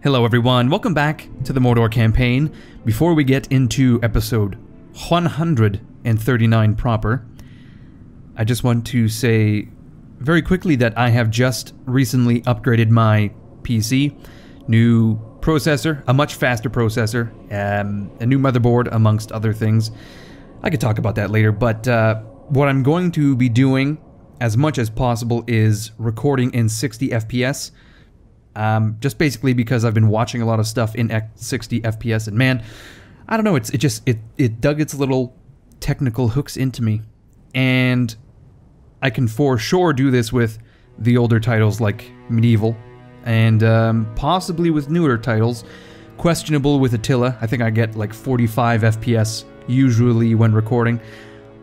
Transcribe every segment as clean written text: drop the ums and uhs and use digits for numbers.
Hello everyone, welcome back to the Mordor campaign. Before we get into episode 139 proper, I just want to say very quickly that I have just recently upgraded my PC. New processor, a much faster processor, a new motherboard amongst other things. I could talk about that later, but what I'm going to be doing as much as possible is recording in 60 FPS. Just basically because I've been watching a lot of stuff in 60 FPS, and man, I don't know, it dug its little technical hooks into me, and I can for sure do this with the older titles like Medieval, and possibly with newer titles. Questionable with Attila. I think I get like 45 FPS usually when recording.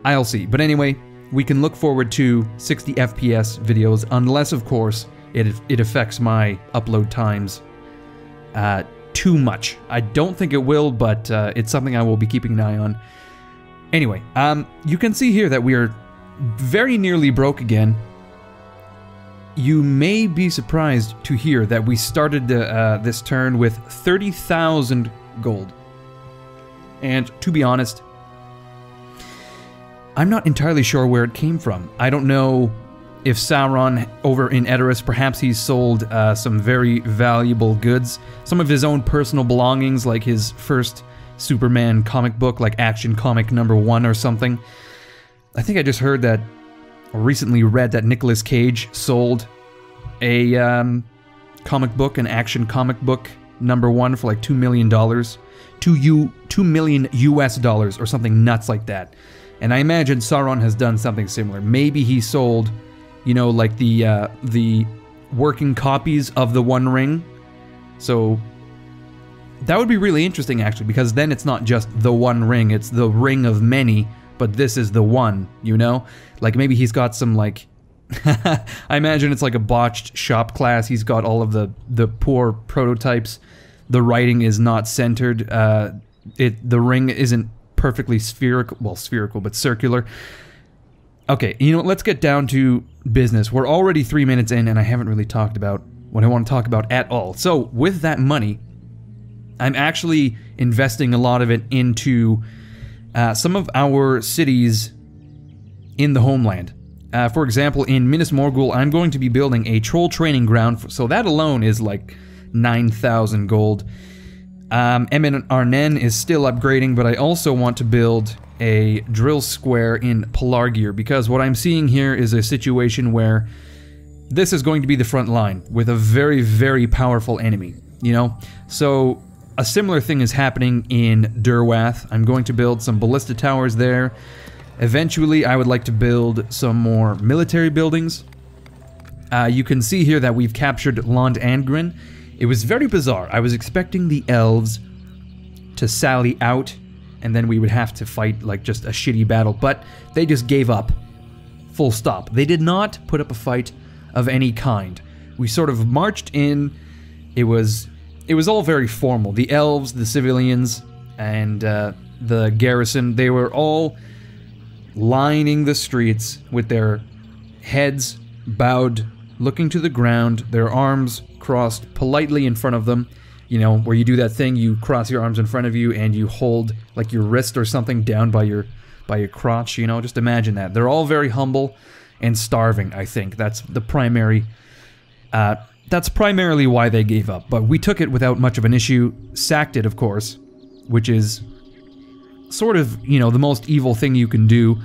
I'll see, but anyway, we can look forward to 60 FPS videos, unless of course it affects my upload times too much. I don't think it will, but it's something I will be keeping an eye on. Anyway, you can see here that we are very nearly broke again. You may be surprised to hear that we started this turn with 30,000 gold. And to be honest, I'm not entirely sure where it came from. I don't know if Sauron over in Edoras, perhaps he sold some very valuable goods. Some of his own personal belongings, like his first Superman comic book, like Action Comic #1 or something. I think I just heard that, or recently read that Nicolas Cage sold a comic book, an Action Comic book #1 for like $2 million. $2 million US dollars or something nuts like that. And I imagine Sauron has done something similar. Maybe he sold, you know, like the working copies of the One Ring. So that would be really interesting, actually, because then it's not just the One Ring, it's the ring of many, but this is the one, you know? Like maybe he's got some, like, I imagine it's like a botched shop class. He's got all of the poor prototypes. The writing is not centered. The ring isn't perfectly spherical, well, spherical, but circular. Okay, you know, let's get down to business. We're already 3 minutes in, and I haven't really talked about what I want to talk about at all. So, with that money, I'm actually investing a lot of it into some of our cities in the homeland. For example, in Minas Morgul, I'm going to be building a troll training ground, so that alone is like 9,000 gold. Emin Arnen is still upgrading, but I also want to build a drill square in Pelargir, because what I'm seeing here is a situation where this is going to be the front line with a very, very powerful enemy, you know? So a similar thing is happening in Durwath. I'm going to build some ballista towers there. Eventually, I would like to build some more military buildings. You can see here that we've captured Lond Angren. It was very bizarre. I was expecting the elves to sally out, and then we would have to fight like just a shitty battle, but they just gave up. Full stop. They did not put up a fight of any kind. We sort of marched in. It was all very formal. The elves, the civilians, and the garrison, they were all lining the streets with their heads bowed, looking to the ground, their arms crossed politely in front of them. You know, where you do that thing, you cross your arms in front of you and you hold like your wrist or something down by your crotch, you know, just imagine that. They're all very humble and starving, I think. That's the primary, that's primarily why they gave up. But we took it without much of an issue, sacked it, of course, which is sort of, you know, the most evil thing you can do.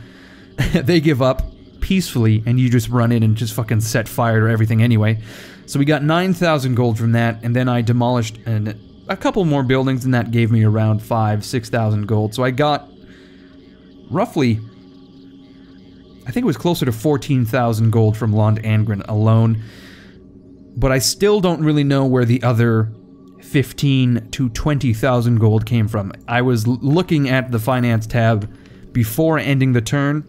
They give up peacefully, and you just run in and just fucking set fire to everything anyway. So we got 9,000 gold from that, and then I demolished a couple more buildings, and that gave me around 6,000 gold. So I got roughly, I think it was closer to 14,000 gold from Lond Angren alone. But I still don't really know where the other 15 to 20,000 gold came from. I was looking at the finance tab before ending the turn,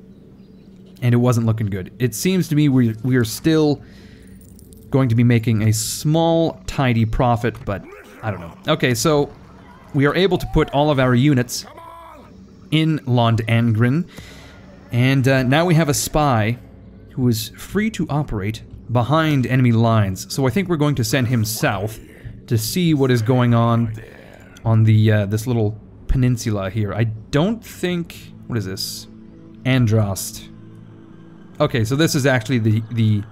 and it wasn't looking good. It seems to me we are still going to be making a small, tidy profit, but I don't know. Okay, so we are able to put all of our units in Lond Angren, and now we have a spy who is free to operate behind enemy lines. So I think we're going to send him south to see what is going on the this little peninsula here. I don't think... What is this? Androst. Okay, so this is actually the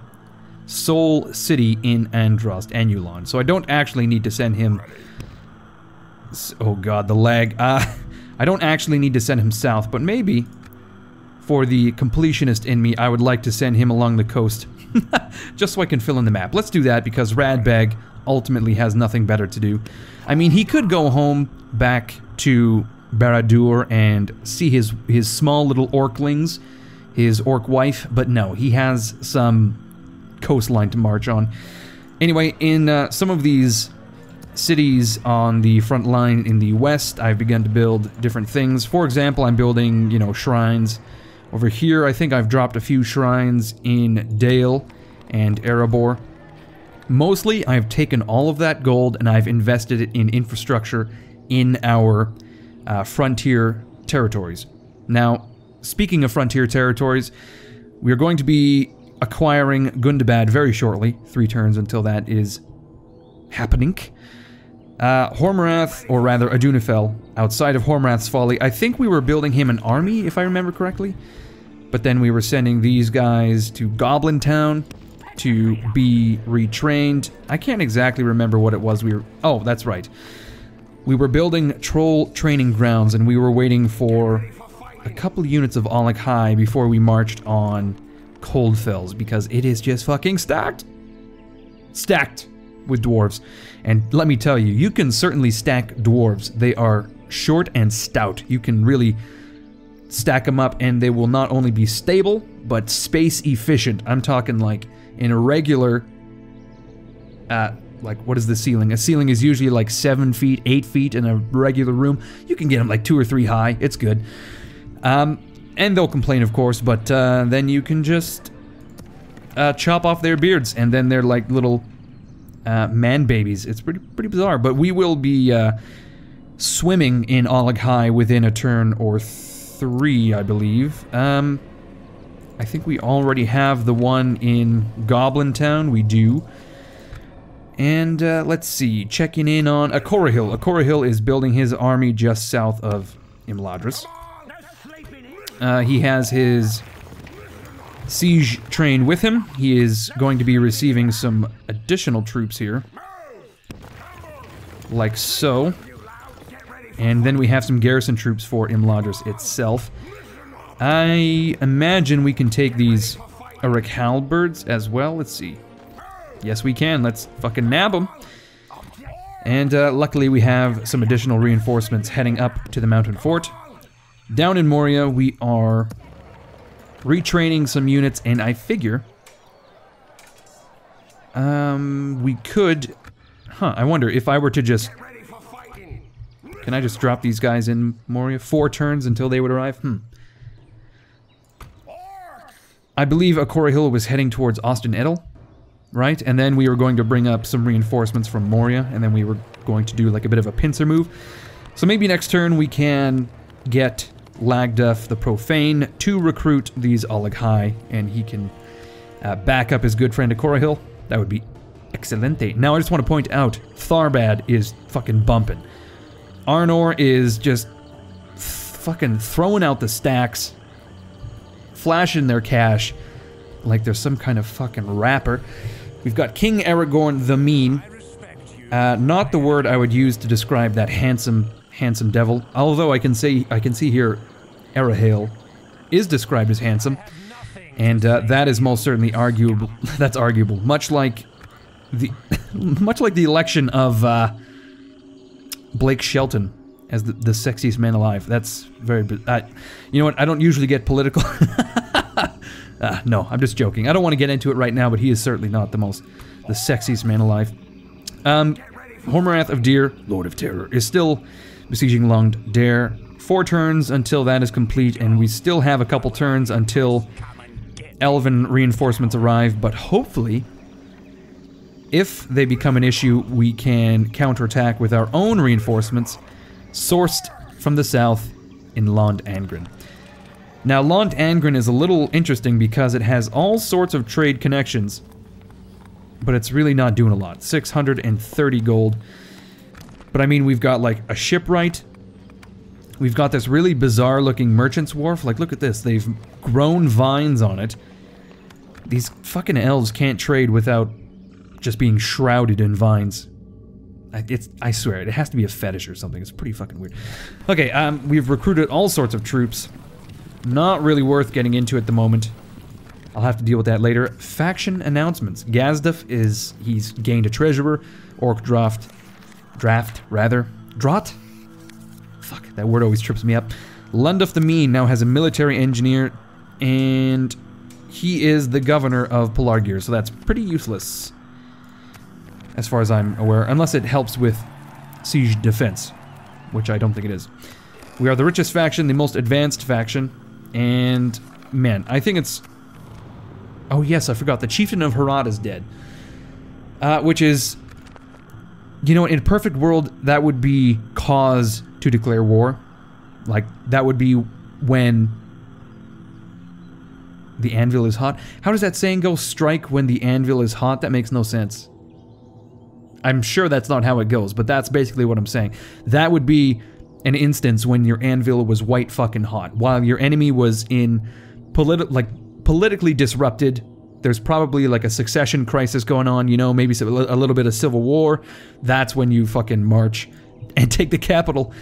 sole city in Androst, Anulon. So I don't actually need to send him... Oh god, the lag. I don't actually need to send him south, but maybe for the completionist in me, I would like to send him along the coast. Just so I can fill in the map. Let's do that because Radbag ultimately has nothing better to do. I mean, he could go home back to Barad-dûr and see his small little orklings, his orc wife, but no, he has some coastline to march on. Anyway, in some of these cities on the front line in the west, I've begun to build different things. For example, I'm building, you know, shrines. Over here, I think I've dropped a few shrines in Dale and Erebor. Mostly, I've taken all of that gold and I've invested it in infrastructure in our frontier territories. Now, speaking of frontier territories, we're going to be acquiring Gundabad very shortly. 3 turns until that is happening. Hormarath, or rather Adunafel, outside of Hormarath's Folly, I think we were building him an army, if I remember correctly. But then we were sending these guys to Goblin Town to be retrained. I can't exactly remember what it was we were... Oh, that's right. We were building troll training grounds, and we were waiting for a couple units of Alec High before we marched on Coldfells, because it is just fucking stacked. Stacked with dwarves. And let me tell you, you can certainly stack dwarves. They are short and stout. You can really stack them up, and they will not only be stable, but space efficient. I'm talking like in a regular... like, what is the ceiling? A ceiling is usually like 7 feet, 8 feet in a regular room. You can get them like 2 or 3 high. It's good. And they'll complain, of course, but then you can just chop off their beards, and then they're like little man babies. It's pretty bizarre, but we will be swimming in Oleg High within a turn or 3, I believe. I think we already have the one in Goblin Town. We do. And let's see, checking in on Akorahil. Akorahil is building his army just south of Imladris. He has his siege train with him. He is going to be receiving some additional troops here. Like so. And then we have some garrison troops for Imladris itself. I imagine we can take these Uruk halberds as well. Let's see. Yes, we can. Let's fucking nab them. And luckily we have some additional reinforcements heading up to the mountain fort. Down in Moria, we are retraining some units, and I figure we could... Huh, I wonder if I were to just... Can I just drop these guys in Moria? 4 turns until they would arrive? I believe Akorahil was heading towards Austin Edel. Right? And then we were going to bring up some reinforcements from Moria, and then we were going to do like a bit of a pincer move. So maybe next turn we can get Lagduff the Profane to recruit these Oleg High, and he can back up his good friend Akorahil. That would be excelente. Now I just want to point out, Tharbad is fucking bumping. Arnor is just fucking throwing out the stacks, flashing their cash like there's some kind of fucking rapper. We've got King Aragorn the Mean. Not the word I would use to describe that handsome devil. Although I can see here, Arahale is described as handsome, and that is most certainly arguable. That's arguable. Much like the election of Blake Shelton as the sexiest man alive. That's very. You know what? I don't usually get political. No, I'm just joking. I don't want to get into it right now, but he is certainly not the sexiest man alive. Hormarath of Deer, Lord of Terror, is still besieging Longed Dare. 4 turns until that is complete, and we still have a couple turns until Elven reinforcements arrive, but hopefully, if they become an issue, we can counterattack with our own reinforcements, sourced from the south in Lond Angren. Now, Lond Angren is a little interesting because it has all sorts of trade connections but it's really not doing a lot. 630 gold. But I mean, we've got like a shipwright. We've got this really bizarre looking merchant's wharf. Like, look at this. They've grown vines on it. These fucking elves can't trade without just being shrouded in vines. I swear, it has to be a fetish or something. It's pretty fucking weird. Okay, we've recruited all sorts of troops. Not really worth getting into at the moment. I'll have to deal with that later. Faction announcements. Gazduf he's gained a treasurer. Orc Draught, Draught? Fuck, that word always trips me up. Lunduf the Mean now has a military engineer, and he is the governor of Pelargir, so that's pretty useless. As far as I'm aware, unless it helps with siege defense, which I don't think it is. We are the richest faction, the most advanced faction, and man, I think it's... Oh yes, I forgot, the Chieftain of Harad is dead. Which is... You know, in a perfect world, that would be cause to declare war. Like, that would be when the anvil is hot. How does that saying go? Strike when the anvil is hot? That makes no sense. I'm sure that's not how it goes, but that's basically what I'm saying. That would be an instance when your anvil was white fucking hot, while your enemy was in politically disrupted. There's probably like a succession crisis going on, you know, maybe a little bit of civil war. That's when you fucking march and take the capital.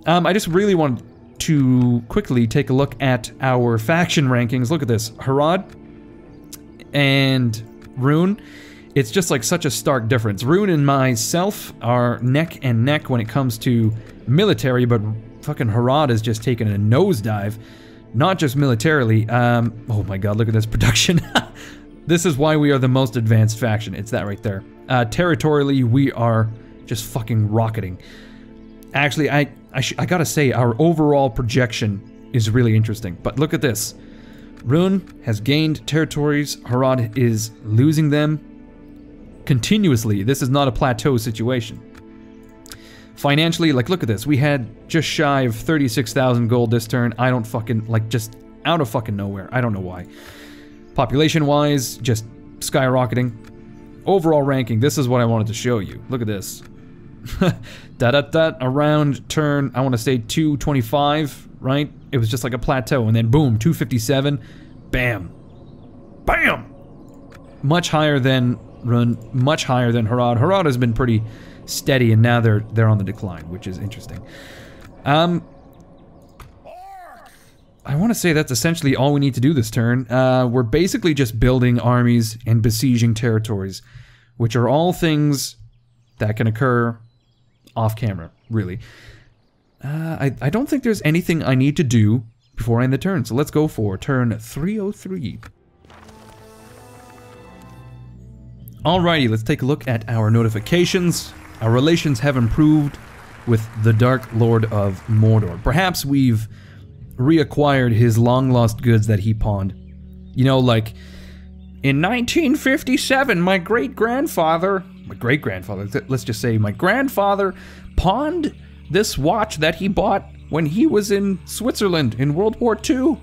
I just really want to quickly take a look at our faction rankings. Look at this. Harad and Rune. It's just like such a stark difference. Rune and myself are neck and neck when it comes to military, but fucking Harad is just taking a nosedive. Not just militarily. Oh my god, look at this production. This is why we are the most advanced faction. It's that right there. Territorially, we are just fucking rocketing. Actually, I gotta say, our overall projection is really interesting. But look at this. Rune has gained territories. Harad is losing them continuously. This is not a plateau situation. Financially, like, look at this. We had just shy of 36,000 gold this turn. I don't fucking, like, just out of fucking nowhere. I don't know why. Population-wise, just skyrocketing. Overall ranking, this is what I wanted to show you. Look at this. Around turn, I want to say 225, right? It was just like a plateau, and then boom, 257. Bam. Bam! Much higher than Rune, much higher than Harad. Harad has been pretty steady, and now they're on the decline, which is interesting. I want to say that's essentially all we need to do this turn. We're basically just building armies and besieging territories, which are all things that can occur off camera, really. I don't think there's anything I need to do before I end the turn, so let's go for turn 303. Alrighty, let's take a look at our notifications. Our relations have improved with the Dark Lord of Mordor. Perhaps we've reacquired his long-lost goods that he pawned. You know, like, in 1957, my great-grandfather, let's just say my grandfather pawned this watch that he bought when he was in Switzerland in World War II.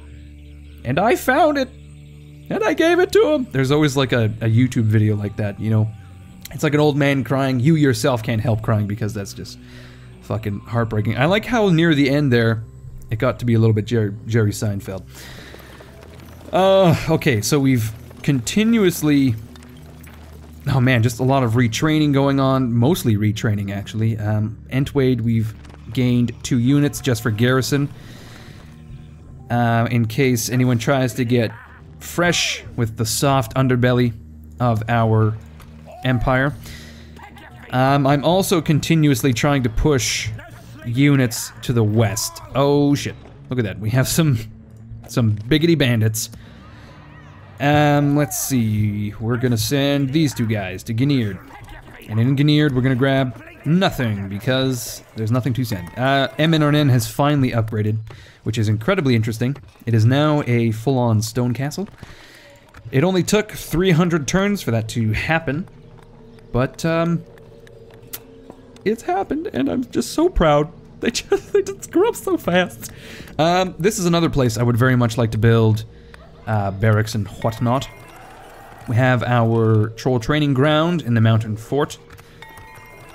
And I found it, and I gave it to him. There's always like a YouTube video like that, you know. It's like an old man crying. You yourself can't help crying because that's just fucking heartbreaking. I like how near the end there, it got to be a little bit Jerry Seinfeld. Okay, so we've continuously... Oh man, just a lot of retraining going on. Mostly retraining, actually. Entwade, we've gained 2 units just for garrison. In case anyone tries to get fresh with the soft underbelly of our empire. I'm also continuously trying to push units to the west. Oh shit, look at that. We have some biggity bandits. Let's see. We're gonna send these 2 guys to Gneard. And in Gneard, we're gonna grab nothing because there's nothing to send. MNRN has finally upgraded, which is incredibly interesting. It is now a full-on stone castle. It only took 300 turns for that to happen, but it's happened, and I'm just so proud. They just grew up so fast. This is another place I would very much like to build barracks and whatnot. We have our troll training ground in the mountain fort.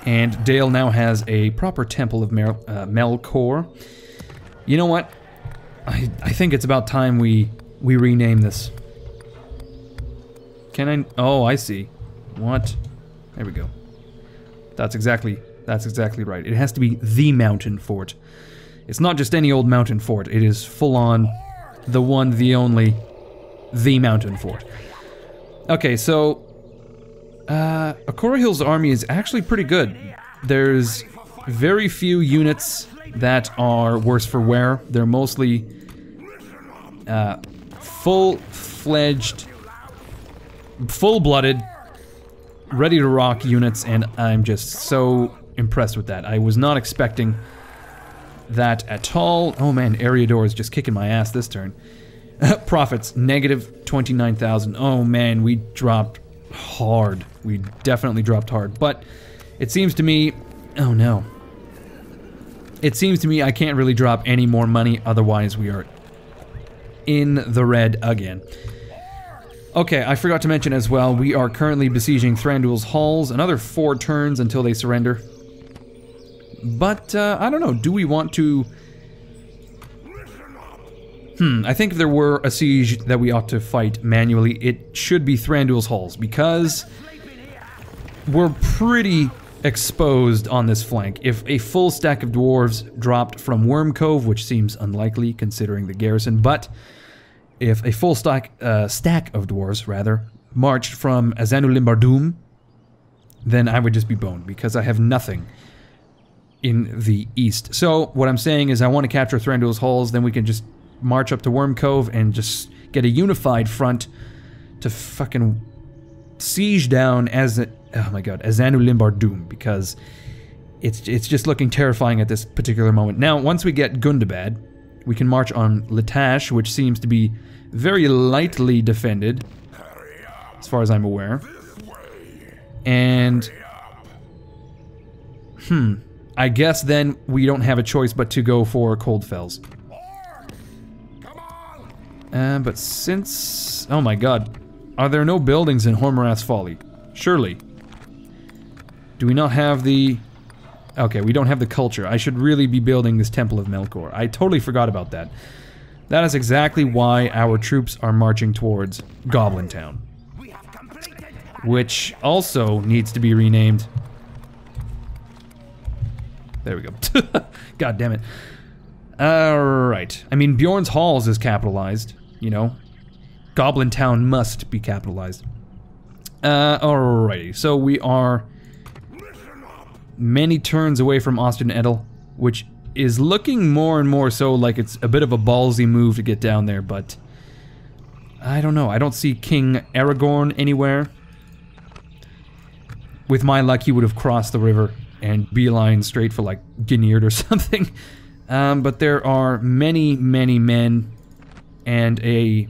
And Dale now has a proper temple of Melkor. You know what? I think it's about time we rename this. Can I? Oh, I see. What? There we go. That's exactly right. It has to be the mountain fort. It's not just any old mountain fort. It is full on the one, the only, the mountain fort. Okay, so Akorahil's army is actually pretty good. There's very few units that are worse for wear. They're mostly full-fledged, full-blooded, ready-to-rock units, and I'm just so impressed with that. I was not expecting that at all. Oh man, Eriador is just kicking my ass this turn. Profits, negative 29,000. Oh man, we dropped hard. We definitely dropped hard, but it seems to me... Oh no. It seems to me I can't really drop any more money, otherwise we are in the red again. Okay, I forgot to mention as well, we are currently besieging Thranduil's halls, another 4 turns until they surrender. But, I don't know, do we want to... I think if there were a siege that we ought to fight manually, it should be Thranduil's halls, because we're pretty exposed on this flank. If a full stack of dwarves dropped from Worm Cove, which seems unlikely considering the garrison, but if a full stack of dwarves, rather, marched from Azanu Limbardum, then I would just be boned, because I have nothing in the east. So, what I'm saying is I want to capture Thranduil's halls, then we can just march up to Worm Cove and just get a unified front to fucking siege down oh my god, Azanu Limbardum, because it's just looking terrifying at this particular moment. Now, once we get Gundabad, we can march on Latash, which seems to be very lightly defended, as far as I'm aware. And... I guess then we don't have a choice but to go for Coldfells. But since... Oh my god. Are there no buildings in Hormorath's Folly? Surely. Do we not have the... Okay, we don't have the culture. I should really be building this Temple of Melkor. I totally forgot about that. That is exactly why our troops are marching towards Goblin Town. Which also needs to be renamed. There we go. God damn it. Alright. I mean, Bjorn's Halls is capitalized, you know. Goblin Town must be capitalized. Alrighty. So we are many turns away from Austin Edel, which is looking more and more so like it's a bit of a ballsy move to get down there, but I don't know. I don't see King Aragorn anywhere. With my luck, he would have crossed the river and beeline straight for like Gineard or something. But there are many, many men and a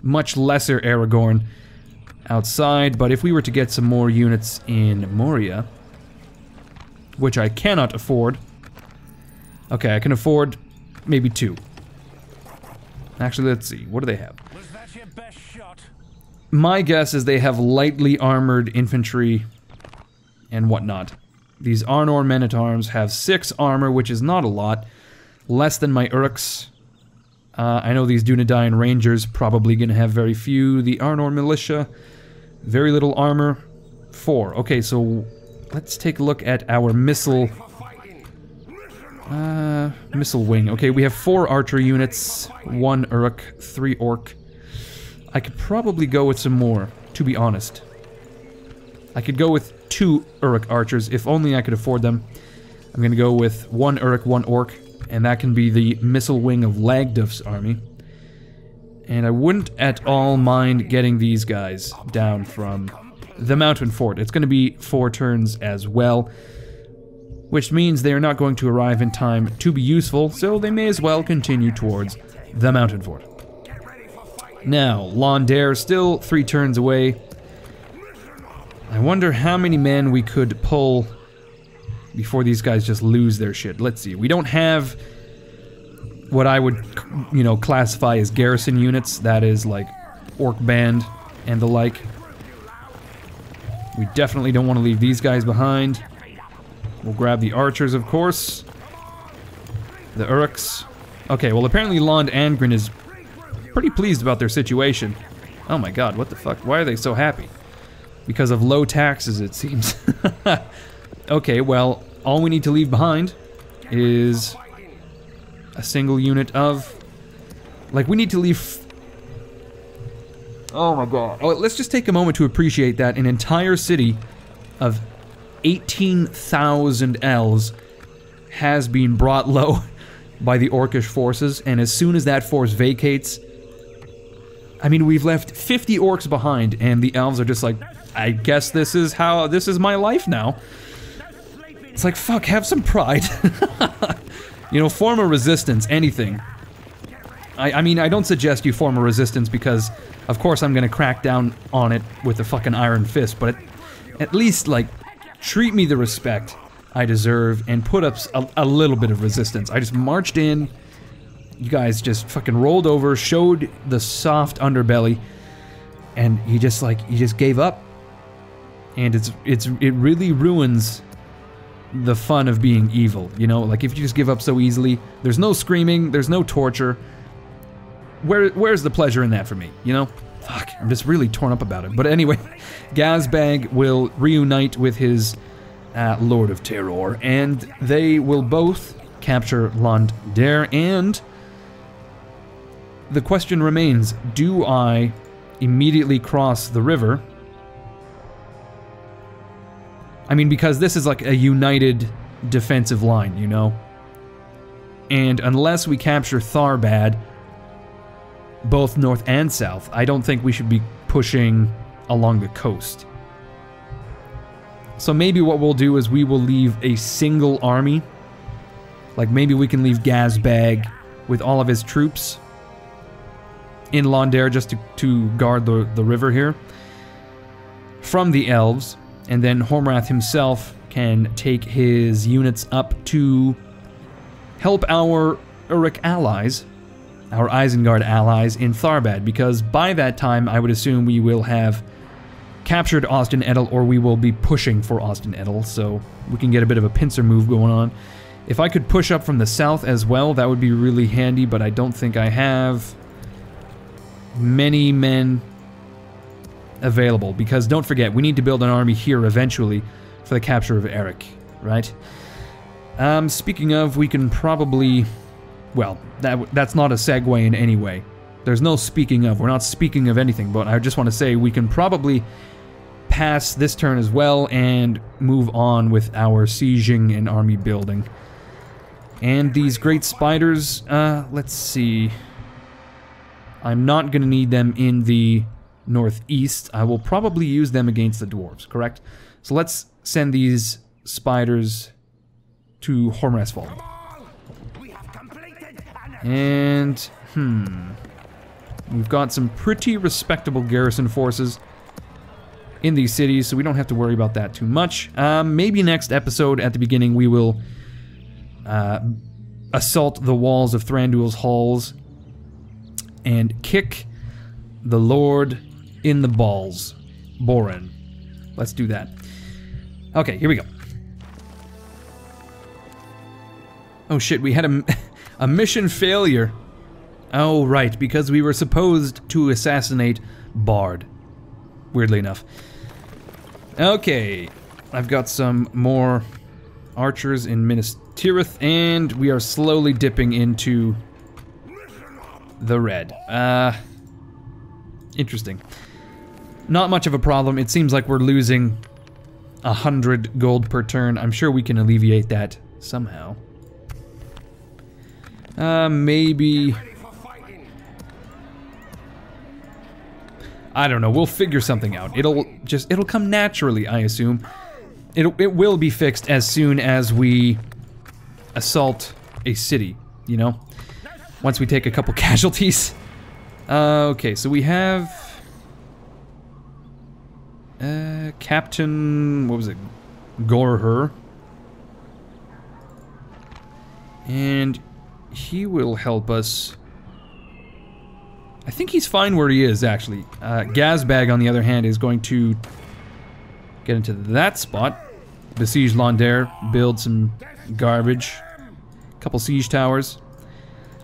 much lesser Aragorn outside. But if we were to get some more units in Moria, which I cannot afford. Okay, I can afford maybe 2. Actually, let's see. What do they have? Was that your best shot? My guess is they have lightly armored infantry and whatnot. These Arnor men-at-arms have 6 armor, which is not a lot. Less than my Uruks. I know these Dunedain Rangers probably gonna have very few. The Arnor Militia, very little armor. 4. Okay, so let's take a look at our missile... missile wing. Okay, we have 4 archer units, 1 Uruk, 3 Orc. I could probably go with some more, to be honest. I could go with 2 Uruk archers, if only I could afford them. I'm gonna go with 1 Uruk, 1 Orc, and that can be the missile wing of Lagduf's army. And I wouldn't at all mind getting these guys down from the mountain fort. It's gonna be 4 turns as well, which means they are not going to arrive in time to be useful, so they may as well continue towards the mountain fort. Now, Londair still 3 turns away. I wonder how many men we could pull before these guys just lose their shit. Let's see. We don't have what I would, you know, classify as garrison units. That is like Orc Band and the like. We definitely don't want to leave these guys behind. We'll grab the archers, of course. The Uruks. Okay, well apparently Lond Angren is pretty pleased about their situation. Oh my god, what the fuck? Why are they so happy? Because of low taxes, it seems. Okay, well, all we need to leave behind is a single unit of... Like, we need to leave... Oh my god. Oh, let's just take a moment to appreciate that an entire city of 18,000 elves has been brought low by the Orcish forces, and as soon as that force vacates... I mean, we've left 50 orcs behind, and the elves are just like, I guess this is my life now. It's like, fuck, have some pride. You know, form a resistance, anything. I mean, I don't suggest you form a resistance because, of course, I'm gonna crack down on it with a fucking iron fist, but at least, like, treat me the respect I deserve and put up a little bit of resistance. I just marched in, you guys just fucking rolled over, showed the soft underbelly, and you just gave up. And it really ruins the fun of being evil, you know? Like, if you just give up so easily, there's no screaming, there's no torture. Where's the pleasure in that for me, you know? Fuck, I'm just really torn up about it. But anyway, Gazbag will reunite with his Lord of Terror, and they will both capture Londare, and the question remains, do I immediately cross the river? I mean, because this is like a united defensive line, you know? And unless we capture Tharbad, both north and south, I don't think we should be pushing along the coast. So maybe what we'll do is we will leave a single army. Like maybe we can leave Gazbag with all of his troops in Londare just to guard the river here from the elves, and then Hormrath himself can take his units up to help our Uruk allies, our Isengard allies in Tharbad, because by that time I would assume we will have captured Austin Edel, or we will be pushing for Austin Edel, so we can get a bit of a pincer move going on. If I could push up from the south as well, that would be really handy, but I don't think I have many men available, because don't forget, we need to build an army here eventually for the capture of Eric, right? Speaking of, we can probably... Well, that's not a segue in any way. There's no speaking of, we're not speaking of anything, but I just want to say we can probably pass this turn as well and move on with our sieging and army building. And these great spiders, let's see. I'm not going to need them in the northeast. I will probably use them against the dwarves, correct? So let's send these spiders to Hormrathsfall. And, we've got some pretty respectable garrison forces in these cities, so we don't have to worry about that too much. Maybe next episode, at the beginning, we will assault the walls of Thranduil's halls and kick the Lord in the balls. Boren. Let's do that. Okay, here we go. Oh shit, we had a mission failure. Oh, right, because we were supposed to assassinate Bard. Weirdly enough. Okay, I've got some more archers in Minas Tirith, and we are slowly dipping into the red. Interesting. Not much of a problem. It seems like we're losing 100 gold per turn. I'm sure we can alleviate that somehow. Maybe... I don't know, we'll figure something out. It'll come naturally, I assume. It will be fixed as soon as we assault a city, you know? Once we take a couple casualties. Okay, so we have... Captain... what was it? Gorher. And he will help us I think he's fine where he is, actually. Gazbag, on the other hand, is going to get into that spot. Besiege Londair, build some garbage. Couple siege towers.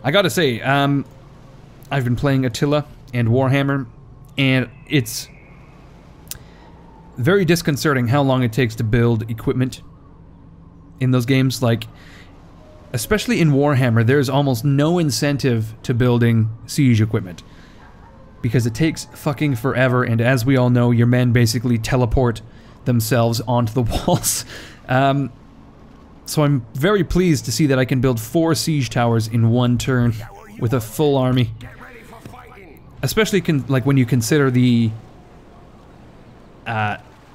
I gotta say, I've been playing Attila and Warhammer, and it's very disconcerting how long it takes to build equipment in those games. Like, especially in Warhammer, there's almost no incentive to building siege equipment because it takes fucking forever, and as we all know, your men basically teleport themselves onto the walls. So I'm very pleased to see that I can build 4 siege towers in one turn with a full army. Especially like when you consider the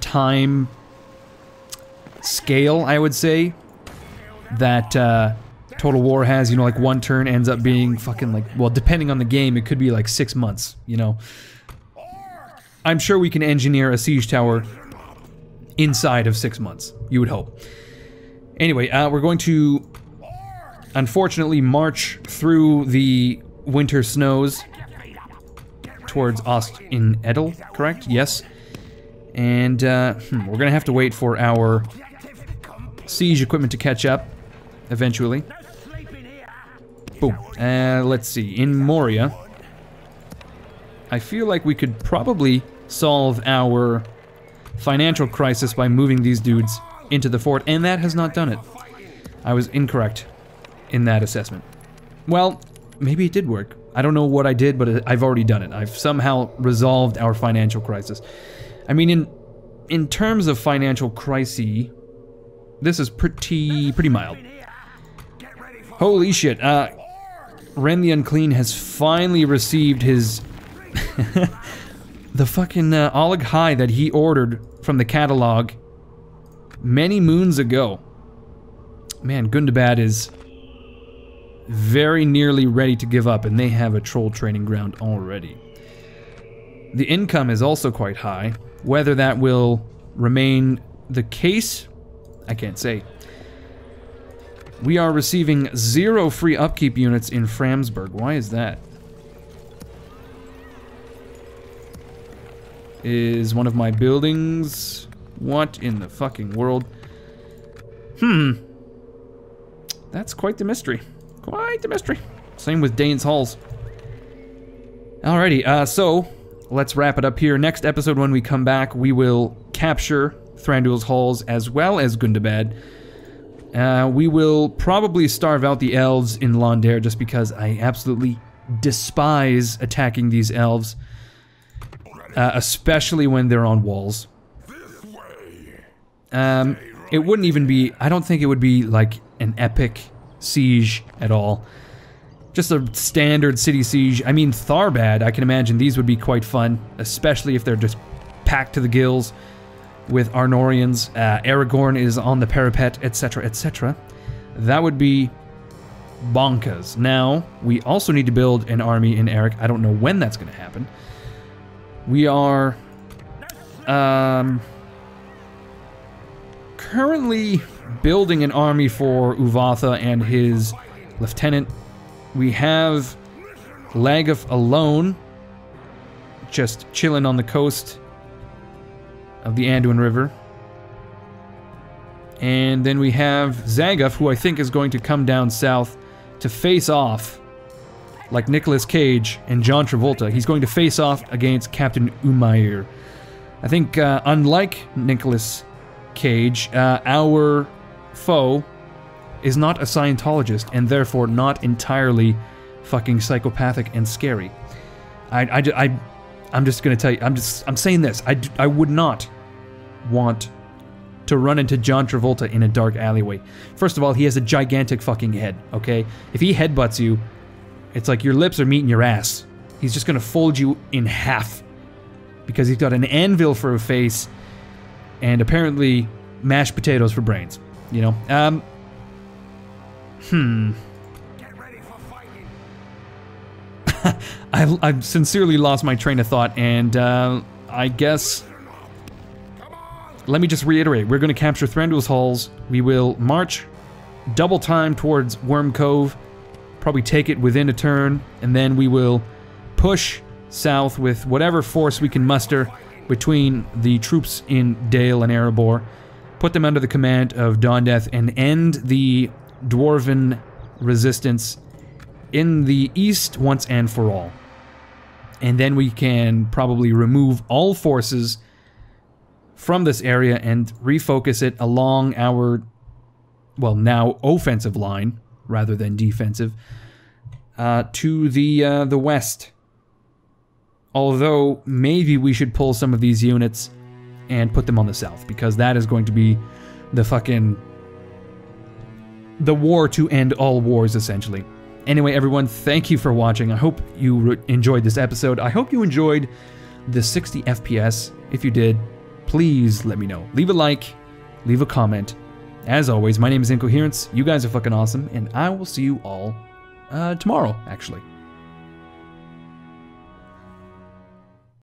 time scale, I would say, that Total War has. You know, like one turn ends up being fucking like, well, depending on the game, it could be like 6 months, you know. I'm sure we can engineer a siege tower inside of 6 months, you would hope. Anyway, we're going to, unfortunately, march through the winter snows towards Ost in Edel, correct? Yes. And we're gonna have to wait for our siege equipment to catch up eventually. Boom. Let's see. In Moria, I feel like we could probably solve our financial crisis by moving these dudes into the fort, and that has not done it. I was incorrect in that assessment. Well, maybe it did work. I don't know what I did, but I've already done it. I've somehow resolved our financial crisis. I mean, in terms of financial crisis, this is pretty mild. Holy shit, Ren the Unclean has finally received his the fucking Oleg High that he ordered from the catalog many moons ago. Man, Gundabad is very nearly ready to give up, and they have a troll training ground already. The income is also quite high. Whether that will remain the case, I can't say. We are receiving 0 free upkeep units in Framsburg. Why is that? Is one of my buildings... What in the fucking world? That's quite the mystery. Quite the mystery. Same with Dane's Halls. Alrighty, so let's wrap it up here. Next episode, when we come back, we will capture Thranduil's Halls as well as Gundabad. We will probably starve out the elves in Londair just because I absolutely despise attacking these elves. Especially when they're on walls. It wouldn't even be, I don't think it would be like an epic siege at all. Just a standard city siege. I mean, Tharbad, I can imagine these would be quite fun, especially if they're just packed to the gills with Arnorians. Aragorn is on the parapet, etc., etc. That would be bonkers. Now, we also need to build an army in Eric. I don't know when that's going to happen. We are currently building an army for Uvatha and his lieutenant. We have Lagaf alone, just chilling on the coast of the Anduin River. And then we have Zagaf, who I think is going to come down south to face off, like Nicolas Cage and John Travolta. He's going to face off against Captain Umair. I think, unlike Nicolas Cage, our foe is not a Scientologist, and therefore not entirely fucking psychopathic and scary. I'm just gonna tell you, I'm saying this, I would not want to run into John Travolta in a dark alleyway. First of all, he has a gigantic fucking head, okay? If he headbutts you, it's like your lips are meeting your ass. He's just gonna fold you in half. Because he's got an anvil for a face, and apparently mashed potatoes for brains, you know? Get ready for fighting. I've sincerely lost my train of thought, and I guess... Let me just reiterate, we're going to capture Thranduil's Halls, we will march double time towards Worm Cove, probably take it within a turn, and then we will push south with whatever force we can muster between the troops in Dale and Erebor, put them under the command of Dawndeath, and end the Dwarven resistance in the east once and for all. And then we can probably remove all forces from this area and refocus it along our, well, now offensive line, rather than defensive, to the west. Although, maybe we should pull some of these units and put them on the south, because that is going to be the war to end all wars, essentially. Anyway, everyone, thank you for watching. I hope you enjoyed this episode. I hope you enjoyed the 60 FPS. If you did, please let me know. Leave a like, leave a comment. As always, my name is Incoherence. You guys are fucking awesome, and I will see you all tomorrow, actually.